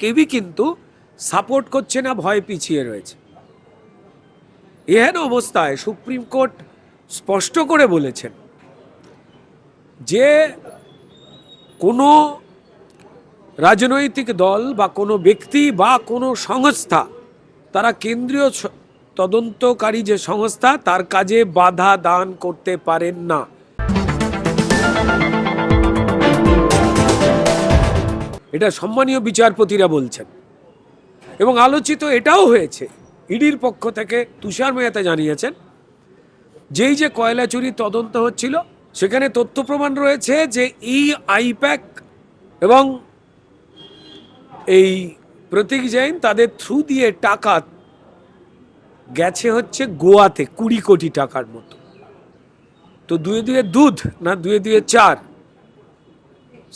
কেউই কিন্তু সাপোর্ট করছে না, ভয় পিছিয়ে রয়েছে। এহেন অবস্থায় সুপ্রিম কোর্ট স্পষ্ট করে বলেছেন যে কোনো রাজনৈতিক দল বা কোনো ব্যক্তি বা কোনো সংস্থা তারা কেন্দ্রীয় তদন্তকারী যে সংস্থা তার কাজে বাধা দান করতে পারেন না। এটা সম্মানীয় বিচারপতিরা বলছেন এবং আলোচিত এটাও হয়েছে। ইডির পক্ষ থেকে তুষার মেহতা জানিয়েছেন যেই যে কয়লা চুরি তদন্ত হচ্ছিল সেখানে তথ্য প্রমাণ রয়েছে যে এই আইপ্যাক এবং এই প্রতীক জৈন তাদের থ্রু দিয়ে টাকা গেছে হচ্ছে গোয়াতে 20 কোটি টাকার মতো। তো দুয়ে দুয়ে দুধ না দুয়ে দুয়ে চার,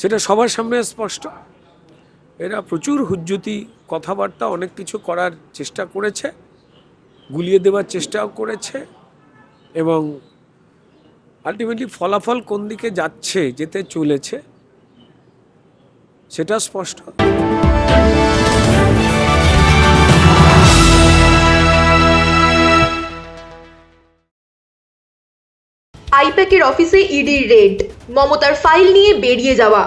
সেটা সবার সামনে স্পষ্ট। এরা প্রচুর হুজ্জুতি কথাবার্তা অনেক কিছু করার চেষ্টা করেছে, গুলিয়ে দেওয়ার চেষ্টাও করেছে এবং আলটিমেটলি ফলাফল কোন দিকে যাচ্ছে যেতে চলেছে সেটা স্পষ্ট। আইপ্যাকের অফিসে ইডির রেড, মমতার ফাইল নিয়ে বেরিয়ে যাওয়া।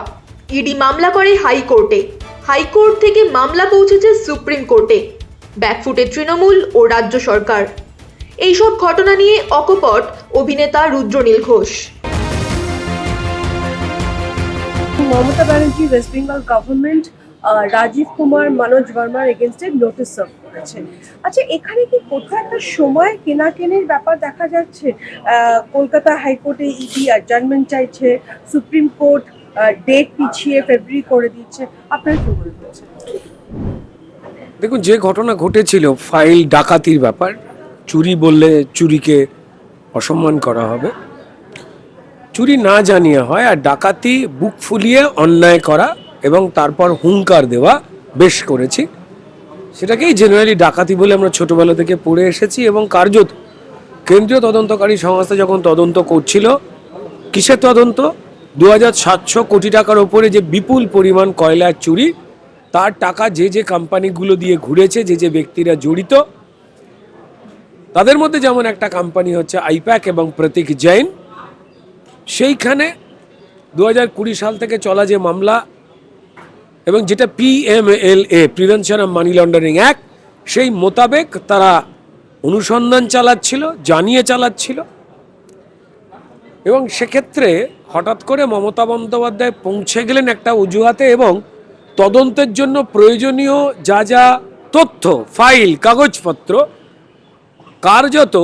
ইডি মামলা করে হাইকোর্টে, হাইকোর্ট থেকে মামলা পৌঁছেছে সুপ্রিম কোর্টে। ব্যাকফুটে তৃণমূল ও রাজ্য সরকার। এইসব ঘটনা নিয়ে অকপট অভিনেতা রুদ্রনীল ঘোষ। মমতা ব্যানার্জি ওয়েস্ট বেঙ্গল গভর্নমেন্ট রাজীব কুমার মনোজ ভার্মার এগেনস্টে নোটিশ সার্ভ করেছে। আচ্ছা, এখানে কি কোথাও একটা সময় কেনাকেনির ব্যাপার দেখা যাচ্ছে? কলকাতা হাইকোর্টে ইডি অ্যাডজার্নমেন্ট চাইছে, সুপ্রিম কোর্ট ডেট পিছিয়ে ফেব্রুয়ারি করে দিচ্ছে। আপনার কি মনে হচ্ছে? দেখুন, যে ঘটনা ঘটেছিল ফাইল ডাকাতির ব্যাপার, চুরি বললে চুরিকে অসম্মান করা হবে, চুরি না জানিয়ে হয়, আর ডাকাতি বুক ফুলিয়ে অন্যায় করা এবং তারপর হুঙ্কার দেওয়া বেশ করেছি। সেটাকেই জেনারেলি ডাকাতি বলে আমরা ছোটবেলা থেকে পড়ে এসেছি এবং কার্যত কেন্দ্রীয় তদন্তকারী সংস্থা যখন তদন্ত করছিল, কিসের তদন্ত? 2700 কোটি টাকার ওপরে যে বিপুল পরিমাণ কয়লার চুরি, তার টাকা যে যে কোম্পানিগুলো দিয়ে ঘুরেছে, যে যে ব্যক্তিরা জড়িত, তাদের মধ্যে যেমন একটা কোম্পানি হচ্ছে আইপ্যাক এবং প্রতীক জৈন। সেইখানে 2020 সাল থেকে চলা যে মামলা এবং যেটা PMLA prevention of money laundering act, সেই মোতাবেক তারা অনুসন্ধান চালাচ্ছিল, জানিয়ে চালাচ্ছিল এবং সেক্ষেত্রে হঠাৎ করে মমতা বন্দ্যোপাধ্যায় পৌঁছে গেলেন একটা অজুহাতে এবং তদন্তের জন্য প্রয়োজনীয় যা যা তথ্য, ফাইল, কাগজপত্র কার্যত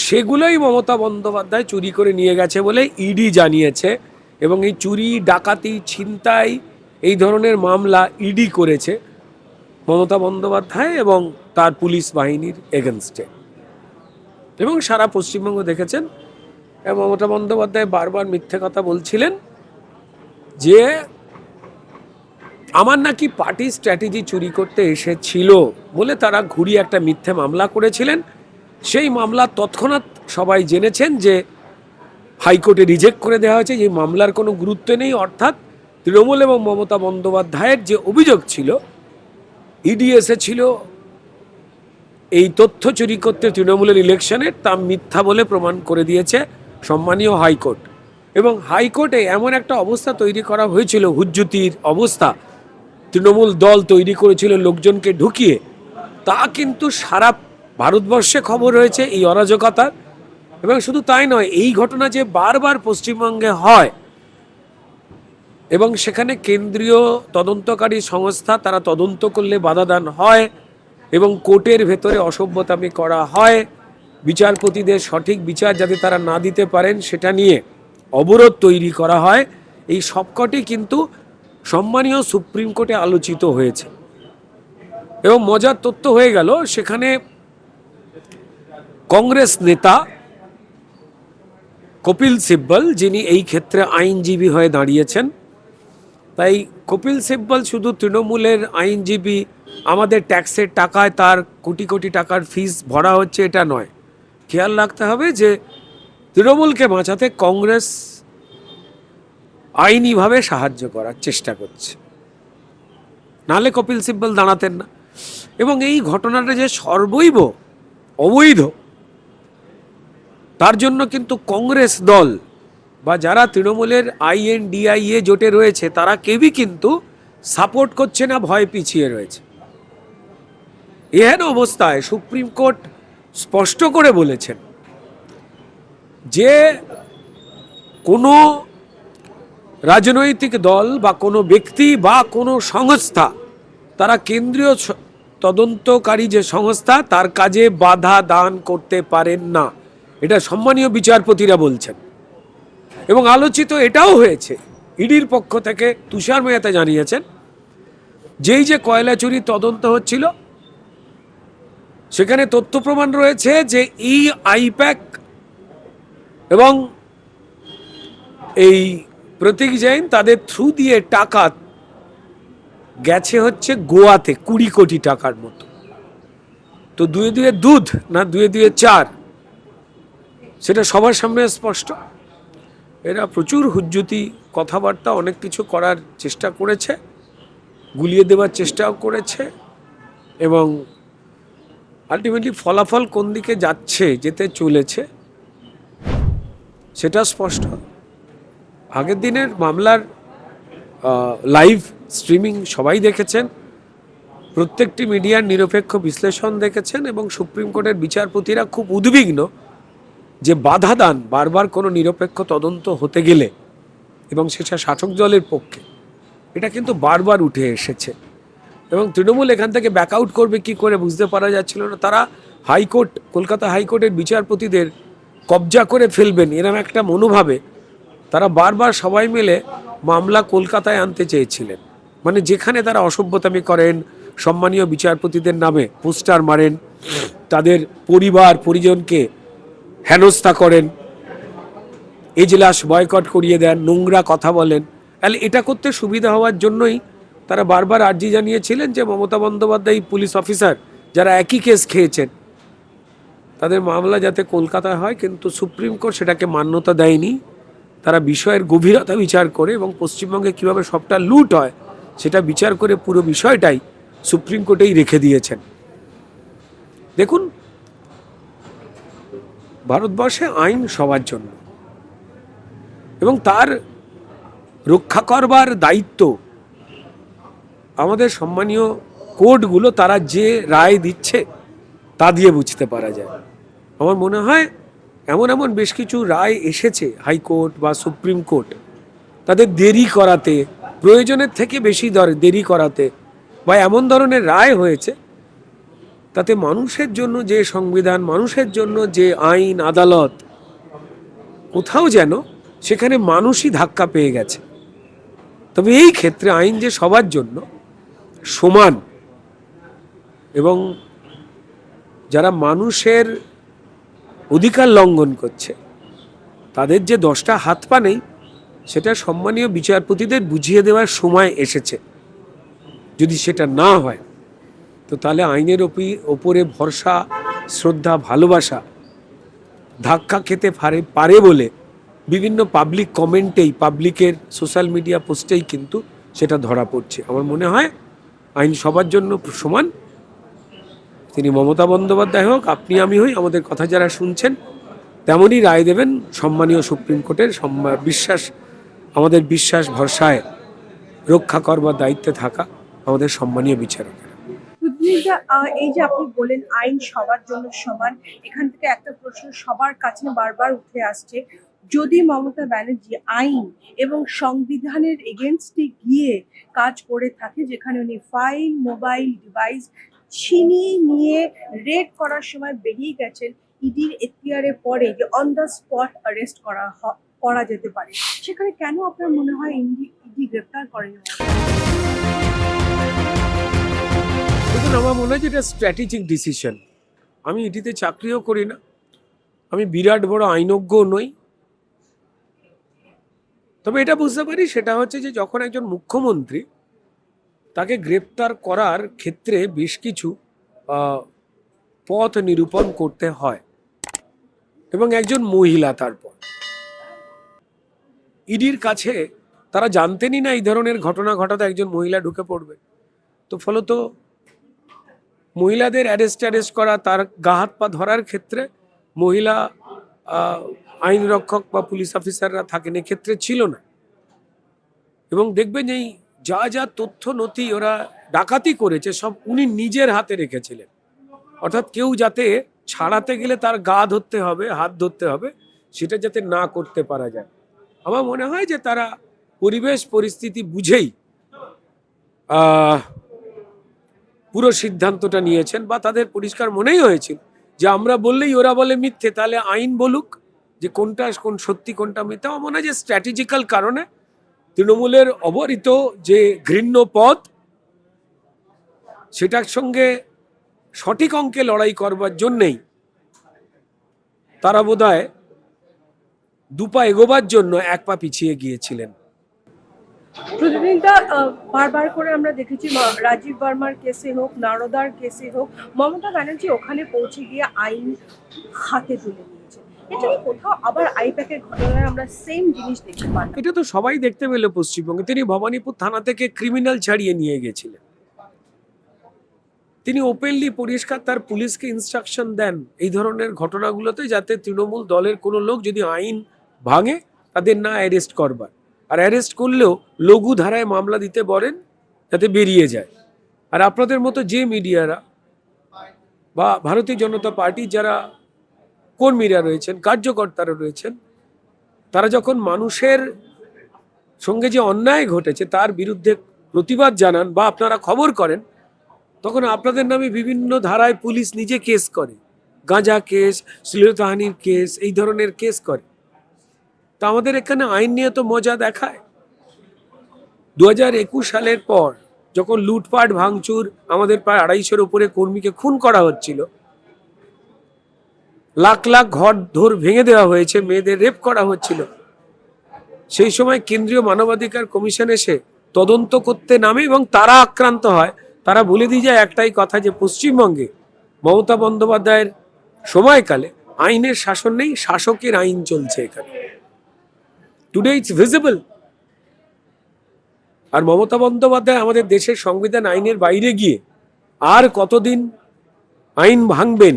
সেগুলোই মমতা বন্দ্যোপাধ্যায় চুরি করে নিয়ে গেছে বলে ইডি জানিয়েছে। এবং এই চুরি, ডাকাতি, ছিনতাই এই ধরনের মামলা ইডি করেছে মমতা বন্দ্যোপাধ্যায় এবং তার পুলিশ বাহিনীর এগেনস্টে। এবং সারা পশ্চিমবঙ্গ দেখেছেন মমতা বন্দ্যোপাধ্যায় বারবার মিথ্যে কথা বলছিলেন যে আমার নাকি পার্টি স্ট্র্যাটেজি চুরি করতে এসেছিল বলে তারা ঘুরিয়ে একটা মিথ্যে মামলা করেছিলেন। সেই মামলা তৎক্ষণাৎ সবাই জেনেছেন যে হাইকোর্টে রিজেক্ট করে দেওয়া হয়েছে, যে মামলার কোনো গুরুত্ব নেই। অর্থাৎ তৃণমূল এবং মমতা বন্দ্যোপাধ্যায়ের যে অভিযোগ ছিল, ইডি এসেছিল এই তথ্য চুরি করতে তৃণমূলের ইলেকশনের, তা মিথ্যা বলে প্রমাণ করে দিয়েছে সম্মানীয় হাইকোর্ট। এবং হাইকোর্টে এমন একটা অবস্থা তৈরি করা হয়েছিল, হুজ্জুতির অবস্থা তৃণমূল দল তৈরি করেছিল লোকজনকে ঢুকিয়ে, তা কিন্তু সারা ভারতবর্ষে খবর হয়েছে এই অরাজকতার। এবং শুধু তাই নয়, এই ঘটনা যে বারবার পশ্চিমবঙ্গে হয় এবং সেখানে কেন্দ্রীয় তদন্তকারী সংস্থা তারা তদন্ত করলে বাধাদান হয় এবং কোর্টের ভেতরে অসভ্যতামি করা হয়, বিচারপতিদের সঠিক বিচার যাতে তারা না দিতে পারেন সেটা নিয়ে অবরোধ তৈরি করা হয়, এই সবকটি কিন্তু সম্মানীয় সুপ্রিম কোর্টে আলোচিত হয়েছে। এবং মজার তথ্য হয়ে গেল, সেখানে কংগ্রেস নেতা কপিল সিব্বল, যিনি এই ক্ষেত্রে আইনজীবী হয়ে দাঁড়িয়েছেন, তাই কপিল সিব্বল শুধু তৃণমূলের আইনজীবী, আমাদের ট্যাক্সের টাকায় তার কোটি কোটি টাকার ফিস ভরা হচ্ছে এটা নয়। খেয়াল রাখতে হবে যে তৃণমূলকে বাঁচাতে কংগ্রেস আইনিভাবে সাহায্য করার চেষ্টা করছে নাহলে কপিল সিব্বল দাঁড়াতেন না। এবং এই ঘটনাটা যে সর্বৈব অবৈধ, তার জন্য কিন্তু কংগ্রেস দল বা যারা তৃণমূলের INDIA জোটে রয়েছে তারা কেউই কিন্তু সাপোর্ট করছে না, ভয় পিছিয়ে রয়েছে। এহেন অবস্থায় সুপ্রিম কোর্ট স্পষ্ট করে বলেছেন যে কোনো রাজনৈতিক দল বা কোনো ব্যক্তি বা কোনো সংস্থা, তারা কেন্দ্রীয় তদন্তকারী যে সংস্থা তার কাজে বাধা দান করতে পারেন না। এটা সম্মানীয় বিচারপতিরা বলছেন। এবং আলোচিত এটাও হয়েছে, ইডির পক্ষ থেকে তুষার মেহতা জানিয়েছেন যেই যে কয়লা চুরি তদন্ত হচ্ছিল সেখানে তথ্য প্রমাণ রয়েছে যে এই আইপ্যাক এবং এই প্রতীক জৈন তাদের থ্রু দিয়ে টাকা গেছে হচ্ছে গোয়াতে 20 কোটি টাকার মতো। তো দুয়ে দুয়ে দুধ না দুয়ে দুয়ে চার, সেটা সবার সামনে স্পষ্ট। এরা প্রচুর হুজ্জুতি কথাবার্তা অনেক কিছু করার চেষ্টা করেছে, গুলিয়ে দেওয়ার চেষ্টাও করেছে, এবং আলটিমেটলি ফলাফল কোন দিকে যাচ্ছে, যেতে চলেছে সেটা স্পষ্ট। আগের দিনের মামলার লাইভ স্ট্রিমিং সবাই দেখেছেন, প্রত্যেকটি মিডিয়ার নিরপেক্ষ বিশ্লেষণ দেখেছেন, এবং সুপ্রিম কোর্টের বিচারপতিরা খুব উদ্বিগ্ন যে বাধা দান বারবার কোনো নিরপেক্ষ তদন্ত হতে গেলে, এবং সেটা শাসক দলের পক্ষে, এটা কিন্তু বারবার উঠে এসেছে। এবং তৃণমূল এখান থেকে ব্যাকআউট করবে কি করে বুঝতে পারা যাচ্ছিল না। তারা হাইকোর্ট, কলকাতা হাইকোর্টের বিচারপতিদের কবজা করে ফেলবেন এরকম একটা মনোভাবে তারা বারবার সবাই মিলে মামলা কলকাতায় আনতে চেয়েছিলেন। মানে যেখানে তারা অসভ্যতামি করেন, সম্মানীয় বিচারপতিদের নামে পোস্টার মারেন, তাদের পরিবার পরিজনকে হেনস্থা করেন, এজলাস বয়কট করিয়ে দেন, নোংরা কথা বলেন, তাহলে এটা করতে সুবিধা হওয়ার জন্যই তারা বারবার আর্জি জানিয়েছিলেন যে মমতা বন্দ্যোপাধ্যায় পুলিশ অফিসার যারা একই কেস খেয়েছেন তাদের মামলা যাতে কলকাতায় হয়, কিন্তু সুপ্রিম কোর্ট সেটাকে মান্যতা দেয়নি। তারা বিষয়ের গভীরতা বিচার করে এবং পশ্চিমবঙ্গে কীভাবে সবটা লুট হয় সেটা বিচার করে পুরো বিষয়টাই সুপ্রিম কোর্টেই রেখে দিয়েছেন। দেখুন, ভারতবর্ষে আইন সবার জন্য, এবং তার রক্ষা করবার দায়িত্ব আমাদের সম্মানীয় কোর্টগুলো, তারা যে রায় দিচ্ছে তা দিয়ে বুঝতে পারা যায়। আমার মনে হয় এমন এমন বেশ কিছু রায় এসেছে হাইকোর্ট বা সুপ্রিম কোর্ট, তাদের দেরি করাতে, প্রয়োজনের থেকে বেশি দেরি করাতে, বা এমন ধরনের রায় হয়েছে তাতে মানুষের জন্য যে সংবিধান, মানুষের জন্য যে আইন আদালত, কোথাও যেন সেখানে মানুষই ধাক্কা পেয়ে গেছে। তবে এই ক্ষেত্রে আইন যে সবার জন্য সমান, এবং যারা মানুষের অধিকার লঙ্ঘন করছে তাদের যে 10টা হাত পা নেই, সেটা সম্মানীয় বিচারপতিদের বুঝিয়ে দেওয়ার সময় এসেছে। যদি সেটা না হয় তো তাহলে আইনের ওপরে ভরসা, শ্রদ্ধা, ভালোবাসা ধাক্কা খেতে পারে বলে বিভিন্ন পাবলিক কমেন্টেই, পাবলিকের সোশ্যাল মিডিয়া পোস্টেই কিন্তু সেটা ধরা পড়ছে। আমার মনে হয় আইন সবার জন্য সমান। তিনি মমতা বন্দ্যোপাধ্যায় হোক, আপনি আমি হই, আমাদের কথা যারা শুনছেন তেমনই রায় দেবেন সম্মানীয় সুপ্রিম কোর্টের বিশ্বাস, আমাদের বিশ্বাস ভরসায় রক্ষা করবার দায়িত্বে থাকা আমাদের সম্মানীয় বিচারকেরা। এই যে আপনি বলেন আইন সবার জন্য সমান, এখান থেকে একটা প্রশ্ন সবার কাছে বারবার উঠে আসছে, যদি মমতা ব্যানার্জি আইন এবং সংবিধানের এগেনস্টে গিয়ে কাজ করে থাকে, যেখানে উনি ফাইল, মোবাইল ডিভাইস ছিনিয়ে নিয়ে রেড করার সময় বেরিয়ে গেছেন, ইডির এখতিয়ারে পরে যে অন দ্য স্পট অ্যারেস্ট করা যেতে পারে, সেখানে কেন আপনার মনে হয় ইডি গ্রেফতার করেনি? দেখুন, আমার মনে হয় যেটা স্ট্র্যাটেজিক ডিসিশন। আমি ইডিতে চাকরিও করি না, আমি বিরাট বড় আইনজ্ঞও নই, তবে এটা বুঝতে পারি সেটা হচ্ছে যে যখন একজন মুখ্যমন্ত্রী, তাকে গ্রেপ্তার করার ক্ষেত্রে বেশ কিছু পথ নিরূপণ করতে হয়, এবং একজন মহিলা, তারপর ইডির কাছে তারা জানতেনই না এই ধরনের ঘটনা ঘটাতে একজন মহিলা ঢুকে পড়বে। তো ফলত মহিলাদের অ্যারেস্ট করা, তার গা হাত পা ধরার ক্ষেত্রে মহিলা আইন রক্ষক বা পুলিশ অফিসাররা থাকেন, এক্ষেত্রে ছিল না। এবং দেখবেন এই যা যা তথ্য নথি ওরা ডাকাতি করেছে সব উনি নিজের হাতে রেখেছিলেন। অর্থাৎ কেউ যাতে ছাড়াতে গেলে তার গা ধরতে হবে, হাত ধরতে হবে, সেটা যাতে না করতে পারা যায়। আমার মনে হয় যে তারা পরিবেশ পরিস্থিতি বুঝেই পুরো সিদ্ধান্তটা নিয়েছেন, বা তাদের পরিষ্কার মনেই হয়েছিল যে আমরা বললেই ওরা বলে মিথ্যে, তাহলে আইন বলুক যে কোনটা কোন সত্যি কোনটা মিথ্যে। আমার মনে হয় যে স্ট্র্যাটেজিক্যাল কারণে তৃণমূলের অবরিত যে ঘৃণ্য পথ, সেটার সঙ্গে সঠিক অঙ্কে লড়াই করবার জন্যেই তারা বোধহয় দুপা এগোবার জন্য এক পা পিছিয়ে গিয়েছিলেন। প্রতিদিনটা বারবার করে আমরা দেখেছি, রাজীব বর্মার কেসে হোক, নারদার কেসে হোক, মমতা ব্যানার্জি ওখানে পৌঁছে গিয়ে আইন হাতে তুলে নিয়েছে। এটা কি কোথাও আবার আইপ্যাকের ঘটনায় আমরা সেম জিনিস দেখতে পাই? এটা তো সবাই দেখতে পেল পশ্চিমবঙ্গে। তিনি ভবানীপুর থানা থেকে ক্রিমিনাল ছাড়িয়ে নিয়ে গেছিলেন। তিনি ওপেনলি পরিষ্কার তার পুলিশকে ইনস্ট্রাকশন দেন এই ধরনের ঘটনাগুলোতে যাতে তৃণমূল দলের কোনো লোক যদি আইন ভাঙে তাদের না অ্যারেস্ট করবার, আর অ্যারেস্ট করলেও লঘু ধারায় মামলা দিতে বলেন যাতে বেরিয়ে যায়। আর আপনাদের মতো যে মিডিয়ারা বা ভারতীয় জনতা পার্টি যারা কর্মীরা রয়েছেন, কার্যকর্তারা রয়েছেন, তারা যখন মানুষের সঙ্গে যে অন্যায় ঘটেছে তার বিরুদ্ধে প্রতিবাদ জানান বা আপনারা খবর করেন, তখন আপনাদের নামে বিভিন্ন ধারায় পুলিশ নিজে কেস করে, গাঁজা কেস, শ্লীলতাহানির কেস, এই ধরনের কেস করে। তা আমাদের এখানে আইন নিয়ে তো মজা দেখায়। 2021 সালের পর যখন লুটপাট ভাঙচুর, আমাদের প্রায় 250-এর উপরে কর্মীকে খুন করা হচ্ছিল, লাখ লাখ ঘর ধর ভেঙে দেওয়া হয়েছে, মেয়েদের রেপ করা হচ্ছিল, সেই সময় কেন্দ্রীয় মানবাধিকার কমিশন এসে তদন্ত করতে নামে এবং তারা আক্রান্ত হয়। তারা বলে দিয়ে যায় একটাই কথা, যে পশ্চিমবঙ্গে মমতা বন্দ্যোপাধ্যায়ের সময়কালে আইনের শাসন নেই, শাসকের আইন চলছে এখানে। Today it's visible. আর মমতা বন্দ্যোপাধ্যায় আমাদের দেশের সংবিধান আইনের বাইরে গিয়ে আর কতদিন আইন ভাঙবেন,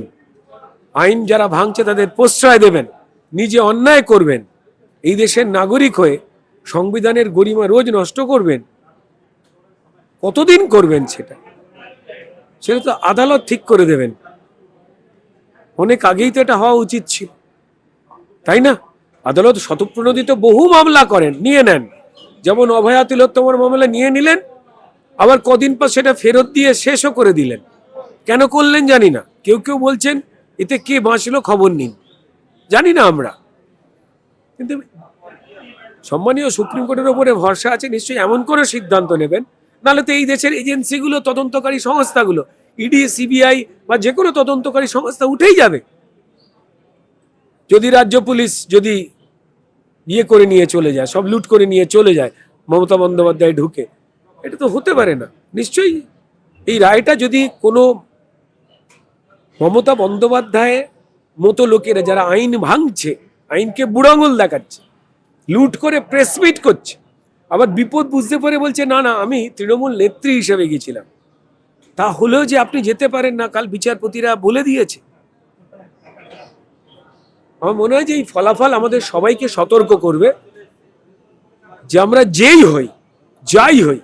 আইন যারা ভাঙছে তাদের প্রশ্রয় দেবেন, নিজে অন্যায় করবেন, এই দেশের নাগরিক হয়ে সংবিধানের গরিমা রোজ নষ্ট করবেন, কতদিন করবেন সেটা তো আদালত ঠিক করে দেবেন। অনেক আগেই তো এটা হওয়া উচিত ছিল, তাই না? আদালত স্বতঃপ্রণোদিত বহু মামলা করেন, নিয়ে নেন। যেমন অভয়া তিলোত্তমার মামলা নিয়ে নিলেন, আবার কদিন পর সেটা ফেরত দিয়ে শেষও করে দিলেন। কেন করলেন জানি না। কেউ কেউ বলছেন এতে কে বাঁচলো খবর নিন, জানি না আমরা। কিন্তু সম্মানীয় সুপ্রিম কোর্টের উপরে ভরসা আছে, নিশ্চয়ই এমন করে সিদ্ধান্ত নেবেন, নাহলে তো এই দেশের এজেন্সিগুলো, তদন্তকারী সংস্থাগুলো, ইডি, সিবিআই বা যে কোনো তদন্তকারী সংস্থা উঠেই যাবে যদি রাজ্য পুলিশ যদি ইয়ে করে নিয়ে চলে যায়, সব লুট করে নিয়ে চলে যায় মমতা বন্দ্যোপাধ্যায় ঢুকে। এটা তো হতে পারে না। নিশ্চয়ই এই রায়টা যদি কোনো মমতা বন্দ্যোপাধ্যায় মতো লোকেরা যারা আইন ভাঙছে, আইনকে বুড়াঙ্গুল দেখাচ্ছে, লুট করে প্রেসমিট করছে, আবার বিপদ বুঝতে পারে বলছে না না আমি তৃণমূল নেত্রী হিসেবে গেছিলাম, তা হলেও যে আপনি যেতে পারেন না, কাল বিচারপতিরা বলে দিয়েছে। আমার মনে হয় যে এই ফলাফল আমাদের সবাইকে সতর্ক করবে যে আমরা যেই হই, যাই হই,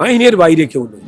আইনের বাইরে কেউ নই।